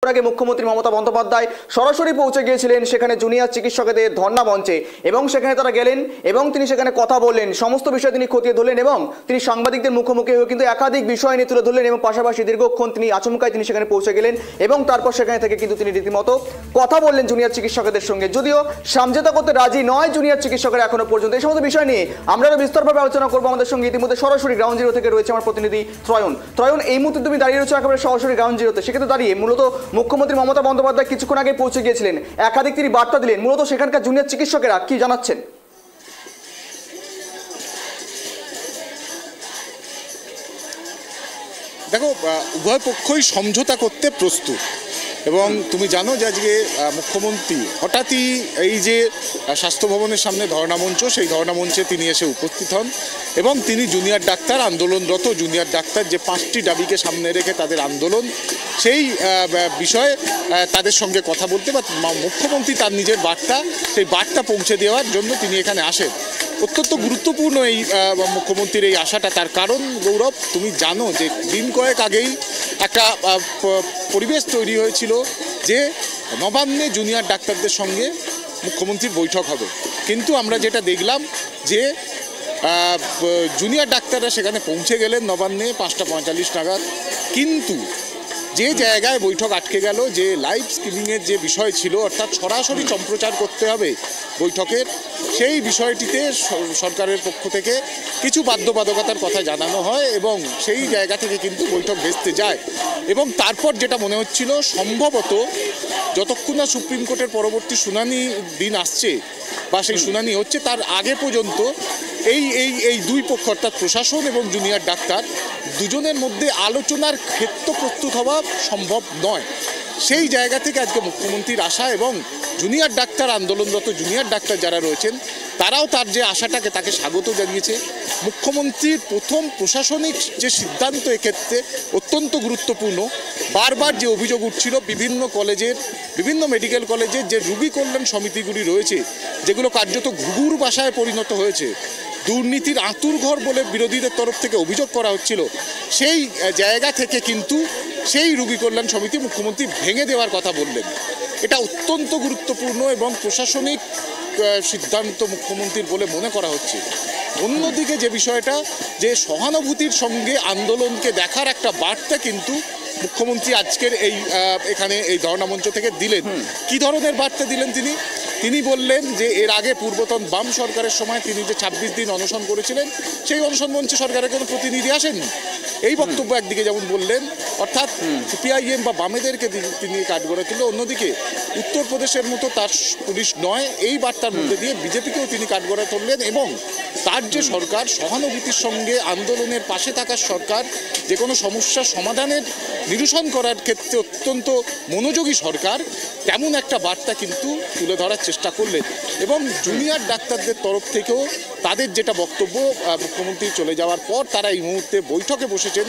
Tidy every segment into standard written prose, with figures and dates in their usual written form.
আগে মুখ্যমন্ত্রী মমতা বন্দ্যোপাধ্যায় সরাসরি পৌঁছে গিয়েছিলেন সেখানে জুনিয়র চিকিৎসকদের ধর্ণা মঞ্চে এবং সেখানে তারা গেলেন এবং তিনি সেখানে কথা বললেন, সমস্ত বিষয় তিনি খতিয়ে ধরলেন এবং তিনি সাংবাদিকদের মুখোমুখি হয়ে কিন্তু একাধিক বিষয় নিয়ে তুলে ধরলেন এবং পাশাপাশি দীর্ঘক্ষণ তিনি আচমকায় তিনি সেখানে পৌঁছে গেলেন এবং তারপর সেখানে থেকে কিন্তু তিনি রীতিমতো কথা বললেন জুনিয়র চিকিৎসকদের সঙ্গে। যদিও সমঝোতা করতে রাজি নয় জুনিয়র চিকিৎসকরা এখনো পর্যন্ত। এই সমস্ত বিষয় নিয়ে আমরা বিস্তারভাবে আলোচনা করবো। আমাদের সঙ্গে ইতিমধ্যে সরাসরি গ্রাউন্ড জিরো থেকে রয়েছে আমার প্রতিনিধি ত্রয়ন। এই মুহূর্তে তুমি দাঁড়িয়ে রয়েছে একেবারে সরাসরি গ্রাউন্ড জিরোতে, সেক্ষেত্রে দাঁড়িয়ে মূলত মুখ্যমন্ত্রী মমতা বন্দ্যোপাধ্যায় কিছুক্ষণ আগে পৌঁছে গিয়েছিলেন, একাধিক তিনি বার্তা দিলেন, মূলত সেখানকার জুনিয়র চিকিৎসকেরা কি জানাচ্ছেন? দেখো, উভয় পক্ষই সমঝোতা করতে প্রস্তুত এবং তুমি জানো যে আজকে মুখ্যমন্ত্রী হঠাৎই এই যে স্বাস্থ্য ভবনের সামনে ধর্ণা মঞ্চ, সেই ধর্ণা মঞ্চে তিনি এসে উপস্থিত হন এবং তিনি জুনিয়র ডাক্তার, আন্দোলনরত জুনিয়র ডাক্তার যে 5টি দাবিকে সামনে রেখে তাদের আন্দোলন, সেই বিষয়ে তাদের সঙ্গে কথা বলতে বা মুখ্যমন্ত্রী তার নিজের বার্তা, সেই বার্তা পৌঁছে দেওয়ার জন্য তিনি এখানে আসেন। অত্যন্ত গুরুত্বপূর্ণ এই মুখ্যমন্ত্রীর এই আশাটা। তার কারণ গৌরব, তুমি জানো যে দিন কয়েক আগেই একটা পরিবেশ তৈরি হয়েছিল যে নবান্নে জুনিয়র ডাক্তারদের সঙ্গে মুখ্যমন্ত্রীর বৈঠক হবে, কিন্তু আমরা যেটা দেখলাম যে জুনিয়র ডাক্তাররা সেখানে পৌঁছে গেলেন নবান্নে 5টা 45 নাগাদ, কিন্তু যে জায়গায় বৈঠক আটকে গেল, যে লাইভ স্ট্রিমিংয়ের যে বিষয় ছিল, অর্থাৎ সরাসরি সম্প্রচার করতে হবে বৈঠকের, সেই বিষয়টিতে সরকারের পক্ষ থেকে কিছু বাধ্যবাধকতার কথা জানানো হয় এবং সেই জায়গা থেকে কিন্তু বৈঠক ভেস্তে যায়। এবং তারপর যেটা মনে হচ্ছিল, সম্ভবত যতক্ষণ না সুপ্রিম কোর্টের পরবর্তী শুনানি দিন আসছে বা সেই শুনানি হচ্ছে, তার আগে পর্যন্ত এই দুই পক্ষ অর্থাৎ প্রশাসন এবং জুনিয়র ডাক্তার দুজনের মধ্যে আলোচনার ক্ষেত্র প্রস্তুত হওয়া সম্ভব নয়। সেই জায়গা থেকে আজকে মুখ্যমন্ত্রীর আশা এবং জুনিয়র ডাক্তার, আন্দোলনরত জুনিয়র ডাক্তার যারা রয়েছেন তারাও তার যে আশাটাকে তাকে স্বাগত জানিয়েছে। মুখ্যমন্ত্রীর প্রথম প্রশাসনিক যে সিদ্ধান্ত এক্ষেত্রে অত্যন্ত গুরুত্বপূর্ণ। বারবার যে অভিযোগ উঠছিল বিভিন্ন কলেজের, বিভিন্ন মেডিকেল কলেজের যে রোগী কল্যাণ সমিতিগুলি রয়েছে, যেগুলো কার্যত ঘুঘুর বাসায় পরিণত হয়েছে, দুর্নীতির আঁতুড়ঘর বলে বিরোধীদের তরফ থেকে অভিযোগ করা হচ্ছিল, সেই জায়গা থেকে কিন্তু সেই রোগী কল্যাণ সমিতি মুখ্যমন্ত্রী ভেঙে দেওয়ার কথা বললেন। এটা অত্যন্ত গুরুত্বপূর্ণ এবং প্রশাসনিক সিদ্ধান্ত মুখ্যমন্ত্রীর বলে মনে করা হচ্ছে। অন্যদিকে যে বিষয়টা, যে সহানুভূতির সঙ্গে আন্দোলনকে দেখার একটা বার্তা কিন্তু মুখ্যমন্ত্রী আজকের এখানে এই ধর্ণা মঞ্চ থেকে দিলেন। কি ধরনের বার্তা দিলেন তিনি বললেন যে এর আগে পূর্বতন বাম সরকারের সময় তিনি যে 26 দিন অনশন করেছিলেন, সেই অনশন মঞ্চে সরকারের কোনো প্রতিনিধি আসেননি, এই বক্তব্য একদিকে যেমন বললেন, অর্থাৎ সিপিআইএম বা বামেদেরকে তিনি কাঠগড়ায় তুললেন, অন্যদিকে উত্তরপ্রদেশের মতো তার পুলিশ নয়, এই বার্তার মধ্যে দিয়ে বিজেপিকেও তিনি কাঠগড়ায় তুললেন এবং তার যে সরকার, সহানুভূতির সঙ্গে আন্দোলনের পাশে থাকার সরকার, যে কোনো সমস্যার সমাধানের নিরসন করার ক্ষেত্রে অত্যন্ত মনোযোগী সরকার, তেমন একটা বার্তা কিন্তু তুলে ধরার চেষ্টা করলেন। এবং জুনিয়র ডাক্তারদের তরফ থেকেও তাদের যেটা বক্তব্য, মুখ্যমন্ত্রী চলে যাওয়ার পর তারা এই মুহূর্তে বৈঠকে বসেছেন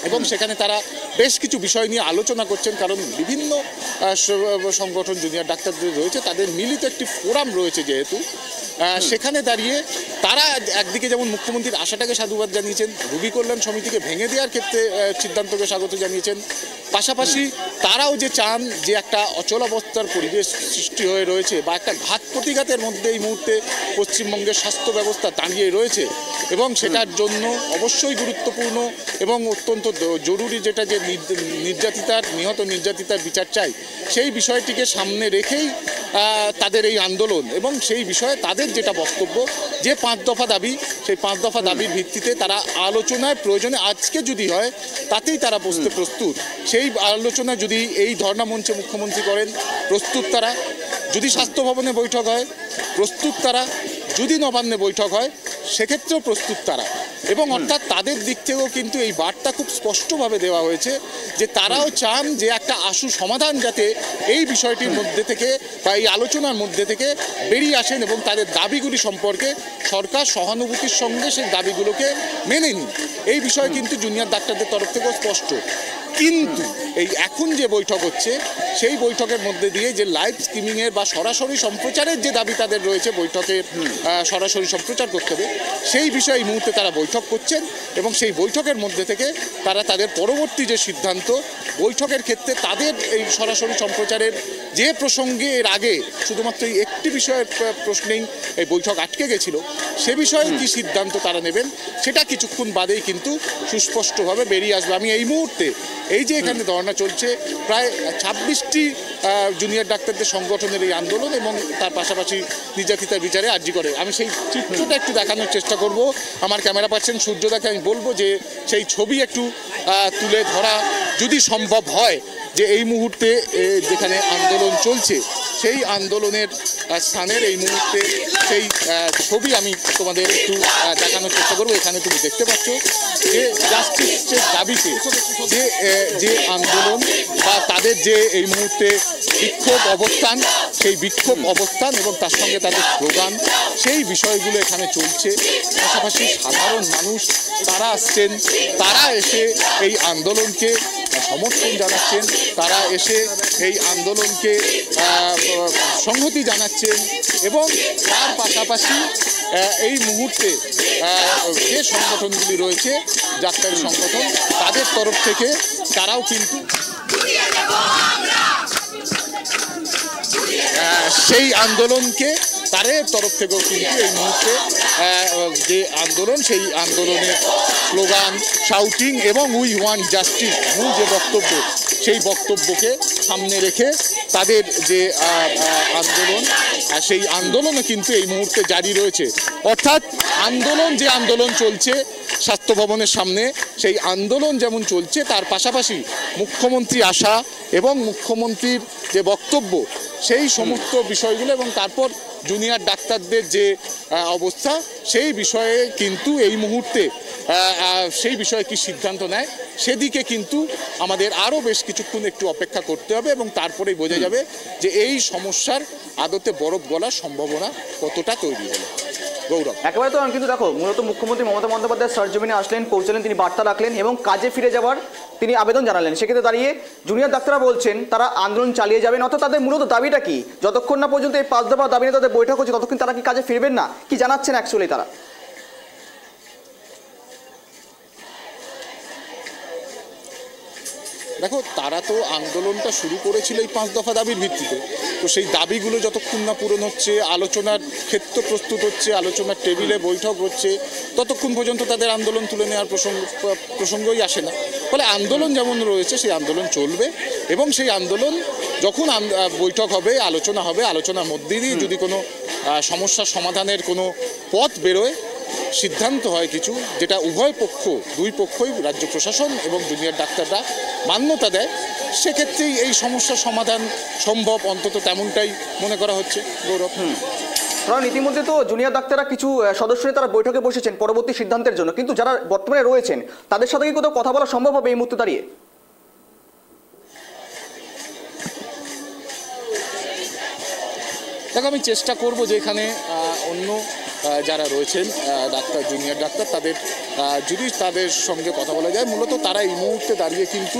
এবং সেখানে তারা বেশ কিছু বিষয় নিয়ে আলোচনা করছেন, কারণ বিভিন্ন সংগঠন জুনিয়র ডাক্তারদের রয়েছে, তাদের মিলিত একটি ফোরাম রয়েছে যেহেতু, সেখানে দাঁড়িয়ে তারা একদিকে যেমন মুখ্যমন্ত্রীর আশাটাকে সাধুবাদ জানিয়েছেন, রোগী কল্যাণ সমিতিকে ভেঙে দেওয়ার ক্ষেত্রে সিদ্ধান্তকে স্বাগত জানিয়েছেন, পাশাপাশি তারাও যে চান যে একটা অচলাবস্থার পরিবেশ সৃষ্টি হয়ে রয়েছে বা একটা ঘাত প্রতিঘাতের মধ্যে এই মুহূর্তে পশ্চিমবঙ্গের স্বাস্থ্য ব্যবস্থা দাঁড়িয়ে রয়েছে এবং সেটার জন্য অবশ্যই গুরুত্বপূর্ণ এবং অত্যন্ত জরুরি যেটা যে নিহত নির্যাতিতার বিচার চাই, সেই বিষয়টিকে সামনে রেখেই তাদের এই আন্দোলন এবং সেই বিষয়ে তাদের যেটা বক্তব্য, যে 5 দফা দাবি, সেই 5 দফা দাবির ভিত্তিতে তারা আলোচনায় প্রয়োজনে আজকে যদি হয় তাতেই তারা বসতে প্রস্তুত। সেই আলোচনা যদি এই ধর্ণা মঞ্চে মুখ্যমন্ত্রী করেন, প্রস্তুত তারা। যদি স্বাস্থ্য ভবনে বৈঠক হয়, প্রস্তুত তারা। যদি নবান্নে বৈঠক হয়, সেক্ষেত্রেও প্রস্তুত তারা। এবং অর্থাৎ তাদের দিক থেকেও কিন্তু এই বার্তা খুব স্পষ্টভাবে দেওয়া হয়েছে যে তারাও চান যে একটা আশু সমাধান যাতে এই বিষয়টির মধ্যে থেকে বা এই আলোচনার মধ্যে থেকে বেরিয়ে আসেন এবং তাদের দাবিগুলি সম্পর্কে সরকার সহানুভূতির সঙ্গে সেই দাবিগুলোকে মেনে নিন। এই বিষয়ে কিন্তু জুনিয়র ডাক্তারদের তরফ থেকেও স্পষ্ট। কিন্তু এই এখন যে বৈঠক হচ্ছে সেই বৈঠকের মধ্যে দিয়ে যে লাইভ স্ট্রিমিংয়ের বা সরাসরি সম্প্রচারের যে দাবি তাদের রয়েছে, বৈঠকের সরাসরি সম্প্রচার করতে হবে, সেই বিষয়ে এই মুহূর্তে তারা বৈঠক করছেন এবং সেই বৈঠকের মধ্যে থেকে তারা তাদের পরবর্তী যে সিদ্ধান্ত, বৈঠকের ক্ষেত্রে তাদের এই সরাসরি সম্প্রচারের যে প্রসঙ্গে এর আগে শুধুমাত্র এই একটি বিষয়ের প্রশ্নেই এই বৈঠক আটকে গেছিল, সে বিষয়ে কি সিদ্ধান্ত তারা নেবেন সেটা কিছুক্ষণ বাদেই কিন্তু সুস্পষ্টভাবে বেরিয়ে আসবে। আমি এই মুহূর্তে এই যে এখানে ধর্ণা চলছে, প্রায় 26টি জুনিয়র ডাক্তারদের সংগঠনের এই আন্দোলন এবং তার পাশাপাশি নির্যাতিতার বিচারে আর্জি করে, আমি সেই চিত্রটা একটু দেখানোর চেষ্টা করব। আমার ক্যামেরা পার্সন সূর্যদাকে আমি বলবো যে সেই ছবি একটু তুলে ধরা যদি সম্ভব হয়, যে এই মুহূর্তে যেখানে আন্দোলন চলছে সেই আন্দোলনের স্থানের এই মুহূর্তে সেই ছবি আমি তোমাদের একটু দেখানোর চেষ্টা করবো। এখানে তুমি দেখতে পাচ্ছ যে জাস্টিসের দাবিতে যে আন্দোলন বা তাদের যে এই মুহূর্তে বিক্ষোভ অবস্থান, সেই বিক্ষোভ অবস্থান এবং তার সঙ্গে তাদের স্লোগান, সেই বিষয়গুলো এখানে চলছে। পাশাপাশি সাধারণ মানুষ তারা আসছেন, তারা এসে এই আন্দোলনকে সমর্থন জানাচ্ছেন, তারা এসে এই আন্দোলনকে সংহতি জানাচ্ছেন এবং তার পাশাপাশি এই মুহূর্তে যে সংগঠনগুলি রয়েছে, ডাক্তারি সংগঠন, তাদের তরফ থেকে তারাও কিন্তু সেই আন্দোলনকে তাদের তরফ থেকেও কিন্তু এই মুহূর্তে যে আন্দোলন, সেই আন্দোলনের স্লোগান, শাউটিং এবং উই ওয়ান্ট জাস্টিস, মূল যে বক্তব্য, সেই বক্তব্যকে সামনে রেখে তাদের যে আন্দোলন, সেই আন্দোলনও কিন্তু এই মুহূর্তে জারি রয়েছে। অর্থাৎ আন্দোলন, যে আন্দোলন চলছে স্বাস্থ্য ভবনের সামনে, সেই আন্দোলন যেমন চলছে, তার পাশাপাশি মুখ্যমন্ত্রী আসা এবং মুখ্যমন্ত্রীর যে বক্তব্য, সেই সমস্ত বিষয়গুলো এবং তারপর জুনিয়র ডাক্তারদের যে অবস্থা, সেই বিষয়ে কিন্তু এই মুহূর্তে সেই বিষয়ে কি সিদ্ধান্ত নেয় সেদিকে কিন্তু আমাদের আরও বেশ কিছুক্ষণ একটু অপেক্ষা করতে হবে এবং তারপরেই বোঝা যাবে যে এই সমস্যার আদতে বরফ গলার সম্ভাবনা কতটা তৈরি হলো। গৌরব, একেবারে তো কিন্তু দেখো, মূলত মুখ্যমন্ত্রী মমতা বন্দ্যোপাধ্যায় সরজমিনে আসলেন, পৌঁছলেন, তিনি বার্তা রাখলেন এবং কাজে ফিরে যাওয়ার তিনি আবেদন জানালেন। সেক্ষেত্রে দাঁড়িয়ে জুনিয়র ডাক্তাররা বলছেন তারা আন্দোলন চালিয়ে যাবেন, অর্থাৎ তাদের মূলত দাবিটা কি? যতক্ষণ না পর্যন্ত এই 5 দফা দাবি নিয়ে তাদের বৈঠক হচ্ছে, ততক্ষণ তারা কি কাজে ফিরবেন না? কি জানাচ্ছেন অ্যাকচুয়ালি তারা? দেখো, তারা তো আন্দোলনটা শুরু করেছিল এই 5 দফা দাবির ভিত্তিতে। তো সেই দাবিগুলো যতক্ষণ না পূরণ হচ্ছে, আলোচনার ক্ষেত্র প্রস্তুত হচ্ছে, আলোচনার টেবিলে বৈঠক হচ্ছে, ততক্ষণ পর্যন্ত তাদের আন্দোলন তুলে নেওয়ার প্রসঙ্গই আসে না। ফলে আন্দোলন যেমন রয়েছে সেই আন্দোলন চলবে এবং সেই আন্দোলন যখন বৈঠক হবে, আলোচনা হবে, আলোচনার মধ্যে দিয়ে যদি কোনো সমস্যার সমাধানের কোনো পথ বেরোয়, সিদ্ধান্ত হয় কিছু, যেটা উভয় পক্ষ, দুই পক্ষই, রাজ্য প্রশাসন এবং জুনিয়র ডাক্তাররা মান্যতা দেয়, সেক্ষেত্রেই এই সমস্যার সমাধান সম্ভব, অন্তত তেমনটাই মনে করা হচ্ছে। গৌরব, কারণ ইতিমধ্যে তো জুনিয়র ডাক্তাররা কিছু সদস্য নিয়ে তারা বৈঠকে বসেছেন পরবর্তী সিদ্ধান্তের জন্য, কিন্তু যারা বর্তমানে রয়েছেন তাদের সাথে কি কোথাও কথা বলা সম্ভব হবে এই মুহূর্তে দাঁড়িয়ে? দেখো, আমি চেষ্টা করব যে এখানে অন্য যারা রয়েছেন ডাক্তার, জুনিয়র ডাক্তার, তাদের যদি তাদের সঙ্গে কথা বলা যায়। মূলত তারা এই মুহূর্তে দাঁড়িয়ে কিন্তু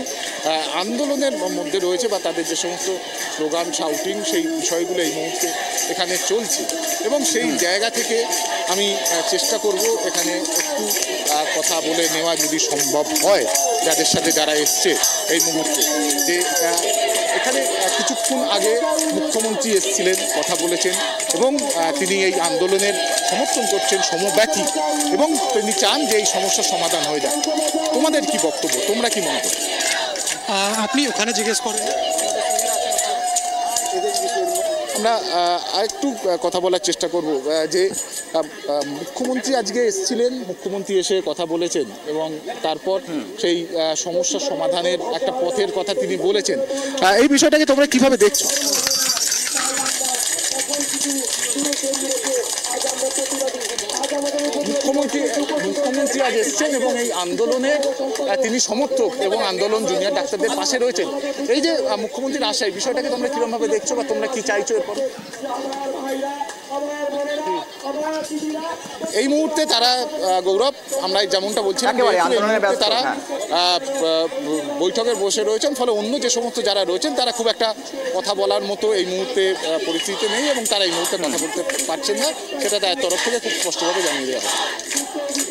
আন্দোলনের মধ্যে রয়েছে বা তাদের যে সমস্ত স্লোগান, শাউটিং, সেই বিষয়গুলো এই মুহূর্তে এখানে চলছে এবং সেই জায়গা থেকে আমি চেষ্টা করব এখানে একটু কথা বলে নেওয়া যদি সম্ভব হয় যাদের সাথে যারা এসছে এই মুহূর্তে। যে এখানে কিছুক্ষণ আগে মুখ্যমন্ত্রী এসেছিলেন, কথা বলেছেন এবং তিনি এই আন্দোলনের সমর্থন করছেন সমব্যথী এবং তিনি চান যে এই সমস্যার সমাধান হয়ে যায়। তোমাদের কি বক্তব্য, তোমরা কি মনে করো? আপনি ওখানে জিজ্ঞেস করেন। আমরা আরেকটু কথা বলার চেষ্টা করব যে মুখ্যমন্ত্রী আজকে এসেছিলেন, মুখ্যমন্ত্রী এসে কথা বলেছেন এবং তারপর সেই সমস্যার সমাধানের একটা পথের কথা তিনি বলেছেন। এই বিষয়টাকে তোমরা কিভাবে দেখছো? মুখ্যমন্ত্রী আজ এসছেন এবং এই আন্দোলনের তিনি সমর্থক এবং আন্দোলন জুনিয়র ডাক্তারদের পাশে রয়েছেন। এই যে মুখ্যমন্ত্রীর আশা, এই বিষয়টাকে তোমরা কিরকমভাবে দেখছো বা তোমরা কি চাইছো এরপর? এই মুহূর্তে তারা গৌরব আমরা যেমনটা বলছিলাম একেবারে যেহেতু এই আন্দোলনে মুহূর্তে ব্যস্ত, তারা হ্যাঁ। বৈঠকে বসে রয়েছেন, ফলে অন্য যে সমস্ত যারা রয়েছেন তারা খুব একটা কথা বলার মতো এই মুহূর্তে পরিস্থিতি নেই এবং তারা এই মুহূর্তে কথা বলতে পারছেন না, সেটা তার তরফ থেকে খুব স্পষ্টভাবে জানিয়ে দেওয়া হবে।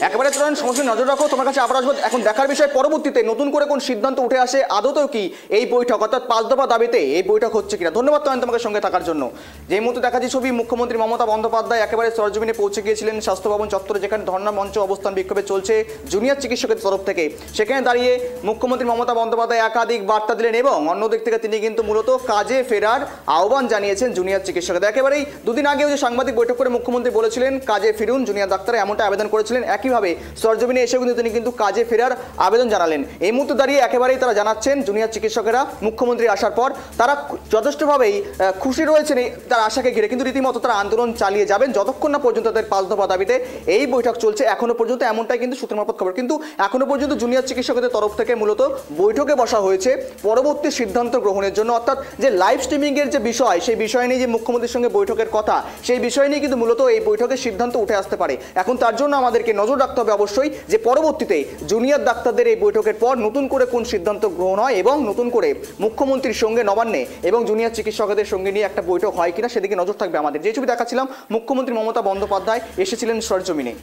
একেবারে তরুণ সমস্ত নজর রাখো, তোমার কাছে আবার আসবো। এখন দেখার বিষয় পরবর্তীতে নতুন করে কোন সিদ্ধান্ত উঠে আসে, আদতেও কি এই বৈঠক অর্থাৎ 5 দফা দাবিতে এই বৈঠক হচ্ছে কিনা। ধন্যবাদ তয়ন তোমাকে সঙ্গে থাকার জন্য। যে মুহূর্তে দেখাচ্ছি ছবি, মুখ্যমন্ত্রী মমতা বন্দ্যোপাধ্যায় একেবারে সরজমিনে পৌঁছে গিয়েছিলেন স্বাস্থ্য ভবন চত্বরে, যেখানে ধর্ণা মঞ্চ অবস্থান বিক্ষোভে চলছে জুনিয়র চিকিৎসকের তরফ থেকে। সেখানে দাঁড়িয়ে মুখ্যমন্ত্রী মমতা বন্দ্যোপাধ্যায় একাধিক বার্তা দিলেন এবং অন্যদিক থেকে তিনি কিন্তু মূলত কাজে ফেরার আহ্বান জানিয়েছেন জুনিয়র চিকিৎসকদের। একেবারেই দুদিন আগেও যে সাংবাদিক বৈঠক করে মুখ্যমন্ত্রী বলেছিলেন কাজে ফিরুন জুনিয়র ডাক্তার, এমনটা আবেদন করেছিলেন। একইভাবে সরজমিনে এসেও কিন্তু তিনি কিন্তু কাজে ফেরার আবেদন জানালেন। এই মুহূর্তে দাঁড়িয়ে একেবারেই তারা জানাচ্ছেন জুনিয়র চিকিৎসকেরা মুখ্যমন্ত্রী আসার পর তারা যথেষ্টভাবেই খুশি রয়েছেন এই তার আশাকে ঘিরে, কিন্তু রীতিমতো তারা আন্দোলন চালিয়ে যাবেন যতক্ষণ না পর্যন্ত তাদের 5 দফা দাবিতে এই বৈঠক চলছে। এখনো পর্যন্ত এমনটাই কিন্তু সূত্র মারফত খবর, কিন্তু এখনো পর্যন্ত জুনিয়র চিকিৎসকদের তরফ থেকে মূলত বৈঠকে বসা হয়েছে পরবর্তী সিদ্ধান্ত গ্রহণের জন্য, অর্থাৎ যে লাইভ স্ট্রিমিংয়ের যে বিষয়, সেই বিষয় নিয়ে যে মুখ্যমন্ত্রীর সঙ্গে বৈঠকের কথা, সেই বিষয় নিয়ে কিন্তু মূলত এই বৈঠকের সিদ্ধান্ত উঠে আসতে পারে। এখন তার জন্য আমাদেরকে নজর রাখতে হবে অবশ্যই যে পরবর্তীতে জুনিয়র ডাক্তারদের এই বৈঠকের পর নতুন করে কোন সিদ্ধান্ত গ্রহণ হয় এবং নতুন করে মুখ্যমন্ত্রীর সঙ্গে নবান্নে এবং জুনিয়র চিকিৎসকদের সঙ্গে নিয়ে একটা বৈঠক হয় কিনা সেদিকে নজর থাকবে আমাদের। যে ছবি দেখাচ্ছিলাম, মুখ্যমন্ত্রী মমতা বন্দ্যোপাধ্যায় এসেছিলেন সরজমিনে।